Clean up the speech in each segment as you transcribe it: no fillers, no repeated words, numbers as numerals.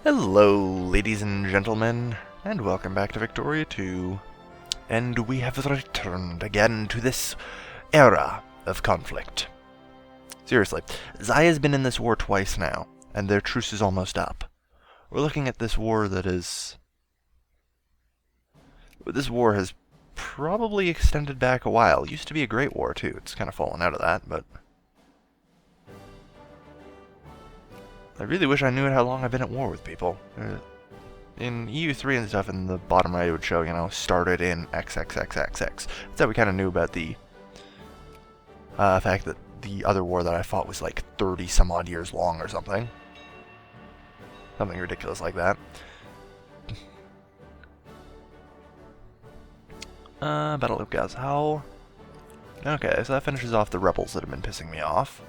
Hello, ladies and gentlemen, and welcome back to Victoria 2. And we have returned again to this era of conflict. Seriously, Zaya's been in this war twice now, and their truce is almost up. We're looking at this war that is... This war has probably extended back a while. It used to be a great war, too. It's kind of fallen out of that, but... I really wish I knew how long I've been at war with people. In EU3 and stuff, in the bottom right it would show, started in XXXXX. That's how we kind of knew about the fact that the other war that I fought was like 30 some odd years long or something. Something ridiculous like that. Battle of Gazhou. Okay, so that finishes off the rebels that have been pissing me off.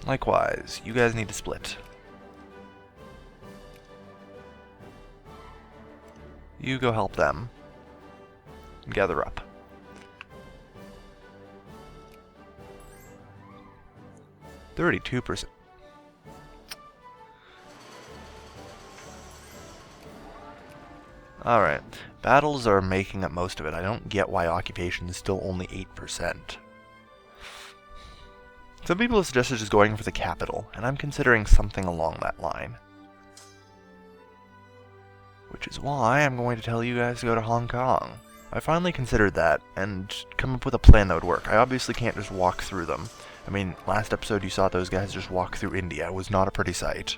Likewise, you guys need to split. You go help them. And gather up. %. Alright. Battles are making up most of it. I don't get why occupation is still only 8%. Some people have suggested just going for the capital, and I'm considering something along that line. Which is why I'm going to tell you guys to go to Hong Kong. I finally considered that, and come up with a plan that would work. I obviously can't just walk through them. I mean, last episode you saw those guys just walk through India. It was not a pretty sight.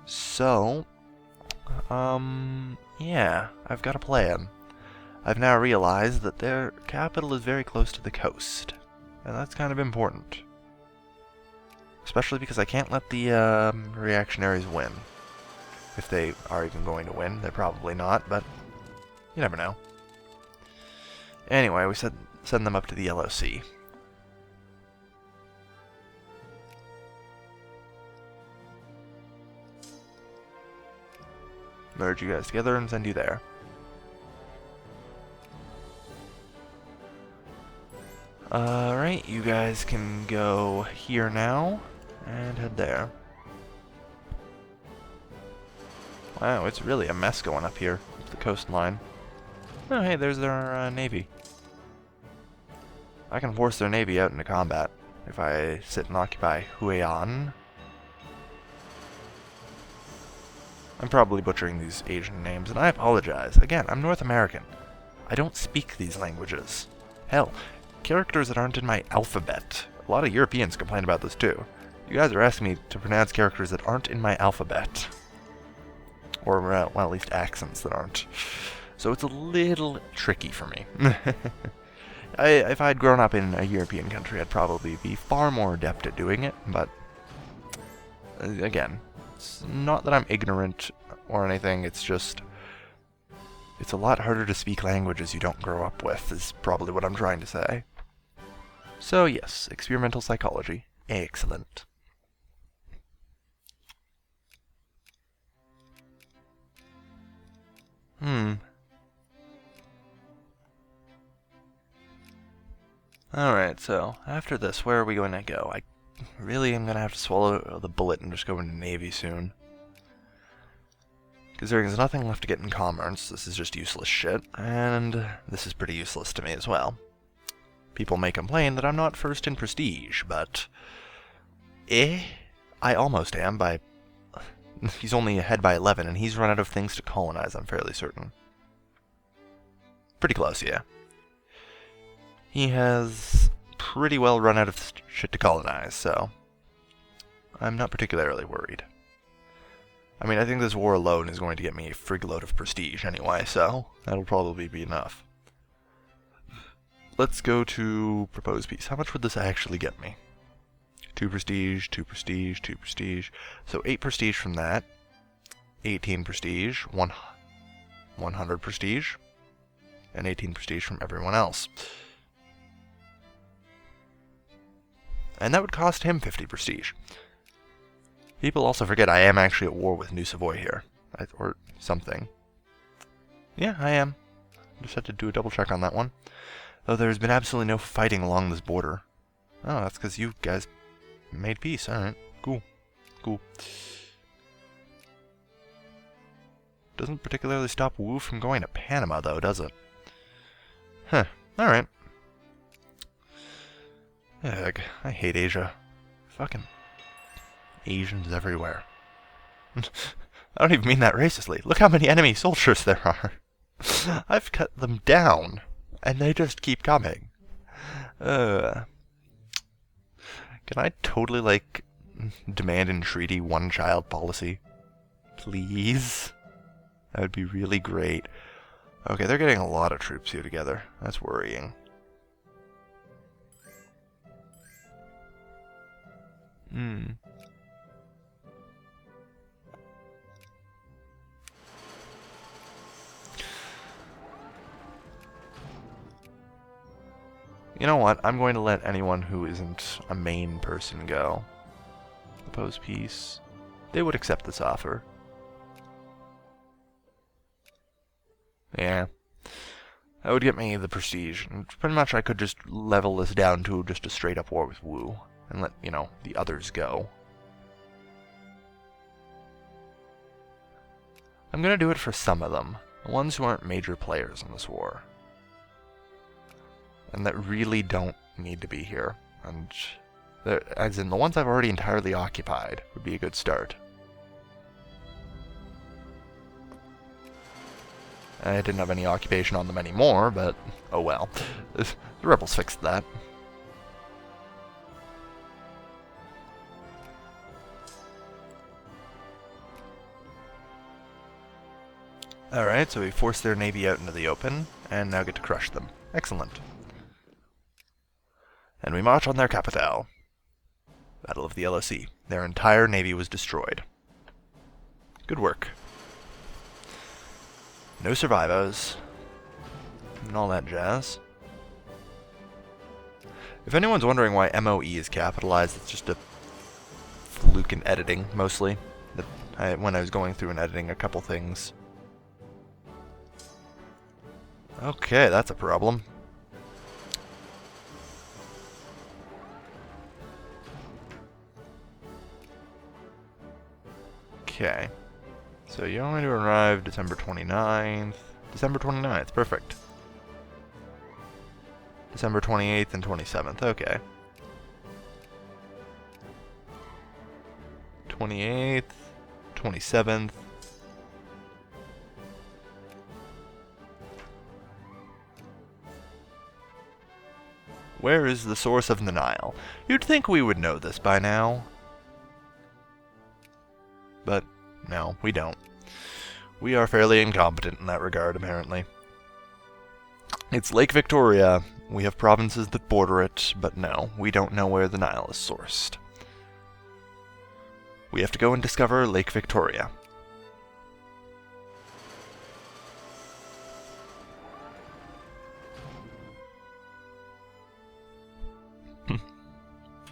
So, yeah, I've got a plan. I've now realized that their capital is very close to the coast. And that's kind of important. Especially because I can't let the reactionaries win. If they are even going to win. They're probably not, but you never know. Anyway, we send them up to the LOC. Merge you guys together and send you there. Alright, you guys can go here now, and head there. Wow, it's really a mess going up here, up the coastline. Oh hey, there's their navy. I can force their navy out into combat if I sit and occupy Huian. I'm probably butchering these Asian names, and I apologize. Again, I'm North American. I don't speak these languages. Hell, characters that aren't in my alphabet. A lot of Europeans complain about this too. You guys are asking me to pronounce characters that aren't in my alphabet. Or, well, at least accents that aren't. So it's a little tricky for me. If I'd grown up in a European country, I'd probably be far more adept at doing it, but again, it's not that I'm ignorant or anything, it's just it's a lot harder to speak languages you don't grow up with, is probably what I'm trying to say. So yes, experimental psychology. Excellent. Alright, so after this, where are we going to go? I really am going to have to swallow the bullet and just go into Navy soon. Because there's nothing left to get in commerce. This is just useless shit, and this is pretty useless to me as well. People may complain that I'm not first in prestige, but... I almost am by... He's only ahead by 11, and he's run out of things to colonize, I'm fairly certain. Pretty close, yeah. He has pretty well run out of shit to colonize, so... I'm not particularly worried. I mean, I think this war alone is going to get me a frig load of prestige anyway, so that'll probably be enough. Let's go to propose peace. How much would this actually get me? 2 prestige, 2 prestige, 2 prestige. So 8 prestige from that. 18 prestige, 100 prestige. And 18 prestige from everyone else. And that would cost him 50 prestige. People also forget I am actually at war with New Savoy here. Or something. Yeah, I am. Just had to do a double check on that one. Though there's been absolutely no fighting along this border. Oh, that's because you guys made peace. Alright, cool. Cool. Doesn't particularly stop Wu from going to Panama, though, does it? Huh. Alright. Ugh, I hate Asia. Fucking Asians everywhere. I don't even mean that racistly. Look how many enemy soldiers there are. I've cut them down, and they just keep coming. Can I totally, like, demand in treaty one-child policy? Please? That would be really great. Okay, they're getting a lot of troops here together. That's worrying. You know what? I'm going to let anyone who isn't a main person go. Oppose peace. They would accept this offer. Yeah. That would get me the prestige. And pretty much I could just level this down to just a straight up war with Wu. And let, you know, the others go. I'm gonna do it for some of them. The ones who aren't major players in this war. And that really don't need to be here. And, as in, the ones I've already entirely occupied would be a good start. I didn't have any occupation on them anymore, but oh well. The rebels fixed that. Alright, so we forced their navy out into the open, and now get to crush them. Excellent. And we march on their capital. Battle of the Yellow Sea. Their entire navy was destroyed. Good work. No survivors. And all that jazz. If anyone's wondering why MOE is capitalized, it's just a fluke in editing, mostly. When I was going through and editing a couple things. Okay, that's a problem. Okay. So you're only to arrive December 29th. December 29th, perfect. December 28th and 27th, okay. 28th, 27th. Where is the source of the Nile? You'd think we would know this by now. But no, we don't. We are fairly incompetent in that regard, apparently. It's Lake Victoria. We have provinces that border it, but no, we don't know where the Nile is sourced. We have to go and discover Lake Victoria.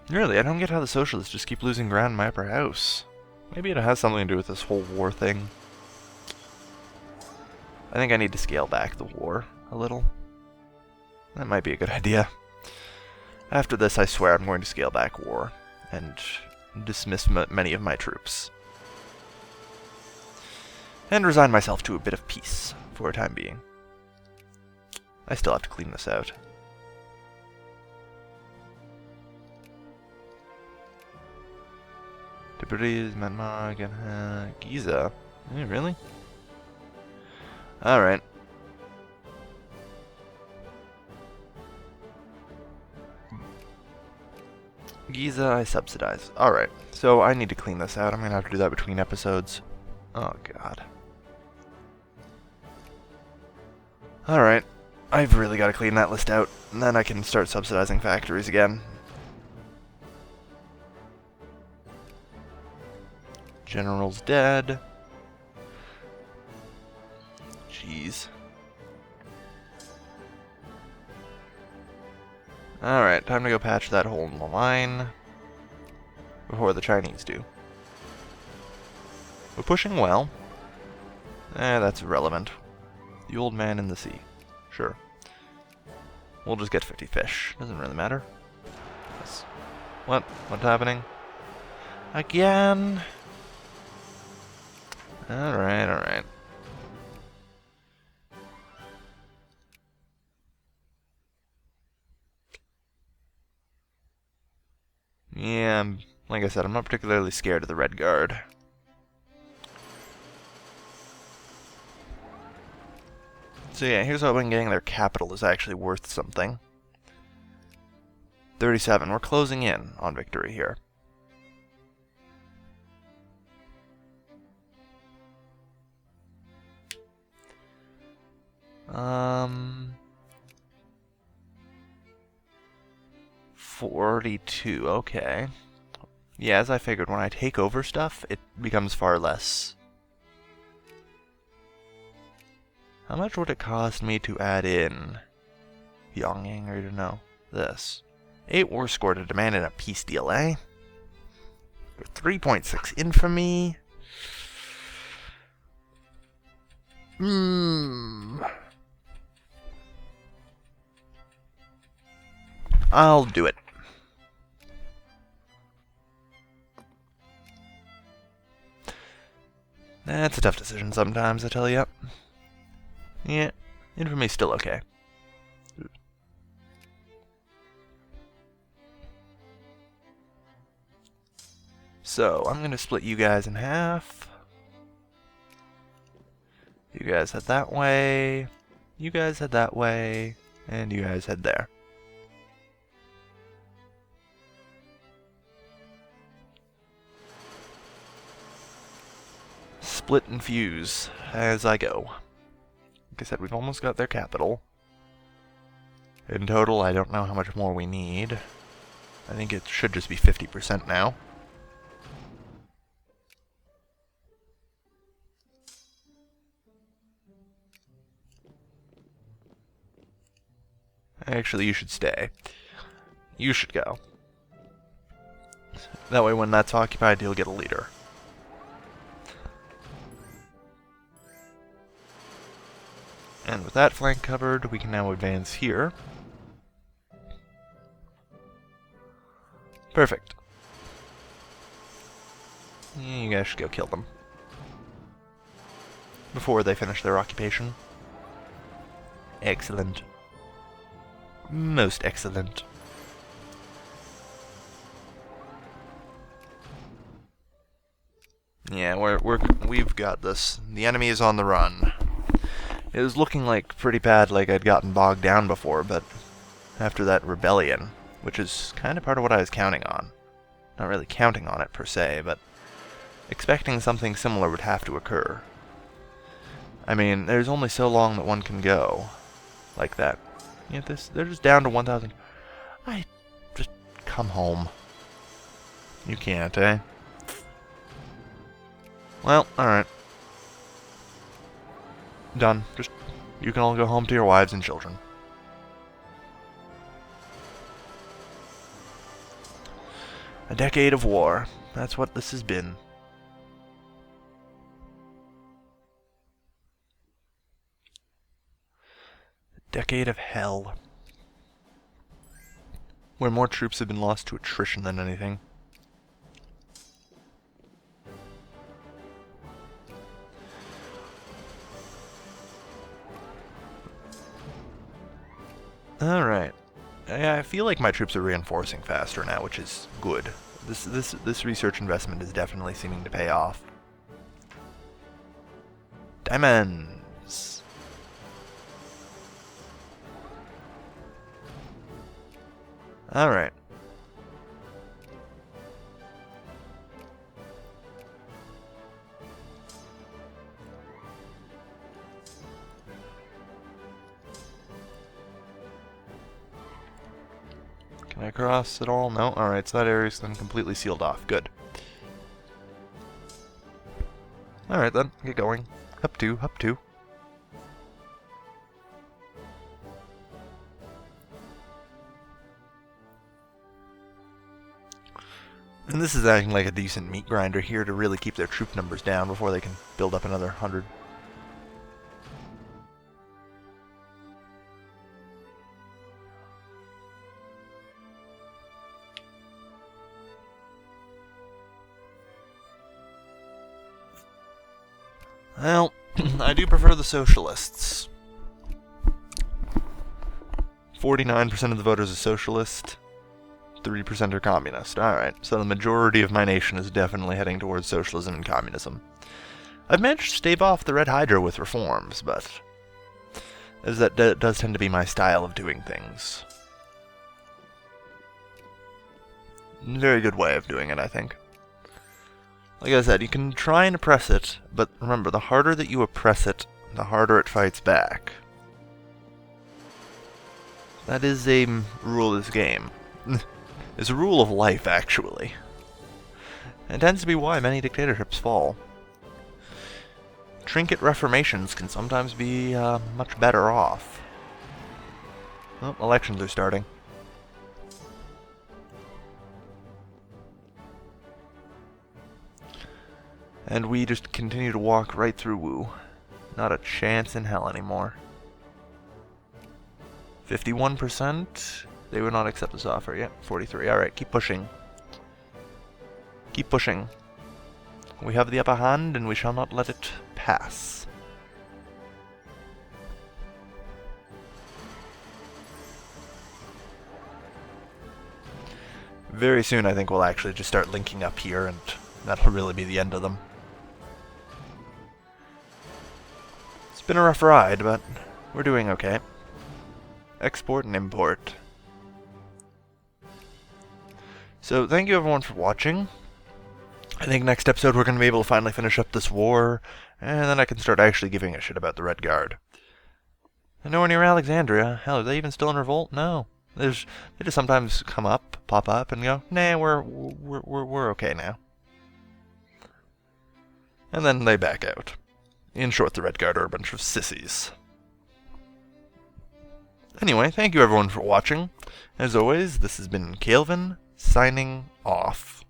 Really, I don't get how the socialists just keep losing ground in my upper house. Maybe it has something to do with this whole war thing. I think I need to scale back the war a little. That might be a good idea. After this, I swear I'm going to scale back war and dismiss many of my troops. And resign myself to a bit of peace for a time being. I still have to clean this out. Tabriz, Myanmar, Giza. Really? Alright. Giza, I subsidize. Alright, so I need to clean this out. I'm gonna have to do that between episodes. Oh, God. Alright. I've really got to clean that list out, and then I can start subsidizing factories again. General's dead. Jeez. Alright, time to go patch that hole in the line before the Chinese do. We're pushing well. That's irrelevant. The old man in the sea. Sure. We'll just get 50 fish. Doesn't really matter. Yes. What? What's happening? Again? Alright, alright. Yeah, like I said, I'm not particularly scared of the Red Guard. So yeah, here's hoping getting their capital is actually worth something. 37. We're closing in on victory here. Um... 42, okay. Yeah, as I figured, when I take over stuff, it becomes far less. How much would it cost me to add in Pyongyang, or to know this? 8 war score to demand in a peace deal, eh? 3.6 infamy. I'll do it. That's a tough decision sometimes, I tell ya. Yeah, infamy's still okay. So, I'm gonna split you guys in half. You guys head that way. You guys head that way. And you guys head there. Split and fuse as I go. Like I said, we've almost got their capital. In total, I don't know how much more we need. I think it should just be 50% now. Actually, you should stay. You should go. That way when that's occupied, you'll get a leader. And with that flank covered, we can now advance here. Perfect. Yeah, you guys should go kill them. Before they finish their occupation. Excellent. Most excellent. Yeah, we've got this. The enemy is on the run. It was looking like pretty bad, like I'd gotten bogged down before, but after that rebellion, which is kind of part of what I was counting on. Not really counting on it per se, but expecting something similar would have to occur. I mean, there's only so long that one can go like that. Yeah, they're just down to 1,000. Just come home. You can't, eh? Well, alright. Done. Just, you can all go home to your wives and children. A decade of war. That's what this has been. A decade of hell. Where more troops have been lost to attrition than anything. Alright. I feel like my troops are reinforcing faster now, which is good. This research investment is definitely seeming to pay off. Diamonds! Alright. Can I cross at all? No? Alright, so that area's then completely sealed off. Good. Alright then, get going. Up two, up two. And this is acting like a decent meat grinder here to really keep their troop numbers down before they can build up another 100. Well, I do prefer the socialists. 49% of the voters are socialist, 3% are communist. Alright, so the majority of my nation is definitely heading towards socialism and communism. I've managed to stave off the Red Hydra with reforms, but as that does tend to be my style of doing things. Very good way of doing it, I think. Like I said, you can try and oppress it, but remember, the harder that you oppress it, the harder it fights back. That is a rule of this game. It's a rule of life, actually. It tends to be why many dictatorships fall. Trinket reformations can sometimes be much better off. Oh, elections are starting. And we just continue to walk right through Wu. Not a chance in hell anymore. 51%? They would not accept this offer. Yep, 43. Alright, keep pushing. Keep pushing. We have the upper hand, and we shall not let it pass. Very soon, I think we'll actually just start linking up here, and that'll really be the end of them. It's been a rough ride, but we're doing okay. Export and import. So, thank you everyone for watching. I think next episode we're going to be able to finally finish up this war, and then I can start actually giving a shit about the Red Guard. And nowhere near Alexandria. Hell, are they even still in revolt? No. They just sometimes come up, pop up, and go, nah, we're okay now. And then they back out. In short, the Red Guard are a bunch of sissies. Anyway, thank you everyone for watching. As always, this has been Calvin, signing off.